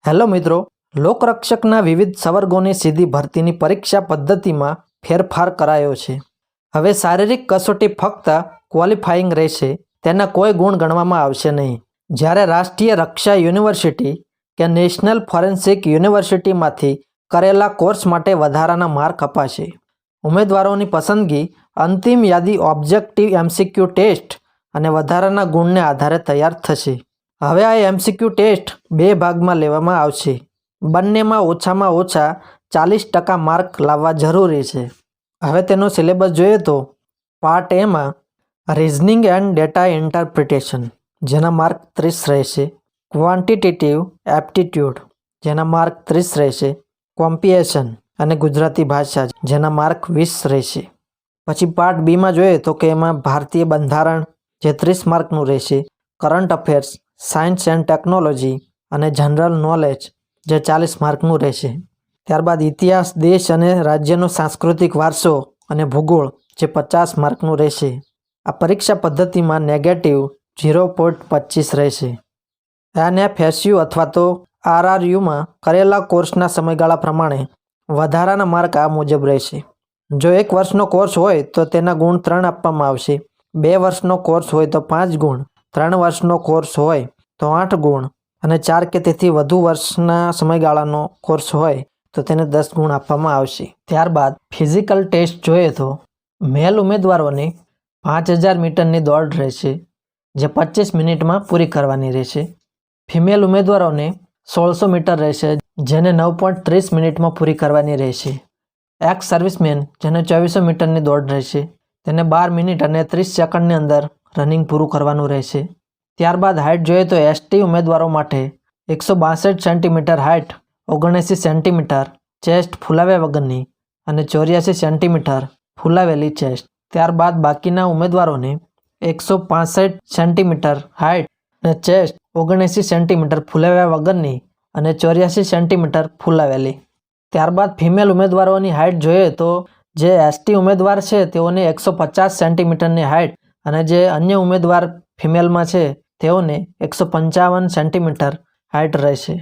Hello મિત્રો, લોકરક્ષકના વિવિધ સંવર્ગોની સીધી ભરતીની પરીક્ષા પદ્ધતિમાં ફેરફાર કરાયો છે. હવે શારીરિક કસોટી ફક્ત ક્વોલિફાઇંગ રહેશે, તેના કોઈ ગુણ ગણવામાં આવશે નહીં. જ્યારે રાષ્ટ્રીય રક્ષા યુનિવર્સિટી કે નેશનલ ફોરેન્સિક યુનિવર્સિટીમાંથી કરેલા કોર્સ માટે વધારાના માર્ક અપાશે. ઉમેદવારોની પસંદગી અંતિમ યાદી ઓબ્જેક્ટિવ એમસીક્યુ ટેસ્ટ અને વધારાના ગુણને આધારે તૈયાર થશે. હવે આ એમસીક્યુ ટેસ્ટ બે ભાગમાં લેવામાં આવશે. બંનેમાં ઓછામાં ઓછા 40% માર્ક લાવવા જરૂરી છે. હવે તેનો સિલેબસ જોઈએ તો પાર્ટ એમાં રિઝનિંગ એન્ડ ડેટા ઇન્ટરપ્રિટેશન, જેના માર્ક 30 રહેશે. ક્વોન્ટિટેટિવ એપ્ટિટ્યૂડ, જેના માર્ક 30 રહેશે. કોમ્પ્રિહેન્શન અને ગુજરાતી ભાષા, જેના માર્ક 20 રહેશે. પછી પાર્ટ બીમાં જોઈએ તો કે એમાં ભારતીય બંધારણ, જે 30 માર્કનું રહેશે. Current affairs, science and technology અને જનરલ નોલેજ, જે 40 માર્કનું રહેશે. ત્યારબાદ ઇતિહાસ, દેશ અને રાજ્યનો સાંસ્કૃતિક વારસો અને ભૂગોળ, જે 50 માર્કનું રહેશે. આ પરીક્ષા પદ્ધતિમાં નેગેટિવ 0.25 રહેશે. એનએફએસયુ અથવા તો આરઆરયુમાં કરેલા કોર્સના સમયગાળા પ્રમાણે વધારાના માર્ક આ મુજબ રહેશે. જો 1 વર્ષનો કોર્સ હોય તો તેના ગુણ 3 આપવામાં આવશે. 2 વર્ષનો કોર્સ હોય તો 5 ગુણ, 3 વર્ષનો કોર્સ હોય તો 8 ગુણ અને 4 કે તેથી વધુ વર્ષના સમયગાળાનો કોર્સ હોય તો તેને 10 ગુણ આપવામાં આવશે. ત્યારબાદ ફિઝિકલ ટેસ્ટ જોઈએ તો મેલ ઉમેદવારોને 5000 મીટરની દોડ રહેશે, જે 25 મિનિટમાં પૂરી કરવાની રહેશે. ફિમેલ ઉમેદવારોને 1600 મીટર રહેશે, જેને 9.30 મિનિટમાં પૂરી કરવાની રહેશે. એક્સ સર્વિસમેન, જેને 2400 મીટરની દોડ રહેશે, તેને 12 મિનિટ અને 30 સેકન્ડની અંદર રનિંગ પૂરું કરવાનું રહેશે. ત્યારબાદ હાઇટ જોઈએ તો એસટી ઉમેદવારો માટે 162 સેન્ટીમીટર હાઇટ, 79 સેન્ટીમીટર ચેસ્ટ ફૂલાવ્યા વગરની અને 84 સેન્ટીમીટર ફૂલાવેલી ચેસ્ટ. ત્યારબાદ બાકીના ઉમેદવારોને 165 સેન્ટીમીટર હાઇટ અને ચેસ્ટ 79 સેન્ટીમીટર ફૂલાવ્યા વગરની અને 84 સેન્ટીમીટર ફૂલાવેલી. ત્યારબાદ ફિમેલ ઉમેદવારોની હાઇટ જોઈએ તો જે એસટી ઉમેદવાર છે તેઓને 150 સેન્ટીમીટરની હાઇટ અને જે અન્ય ઉમેદવાર ફિમેલમાં છે તેઓને 155 સેન્ટીમીટર હાઇટ રહેશે.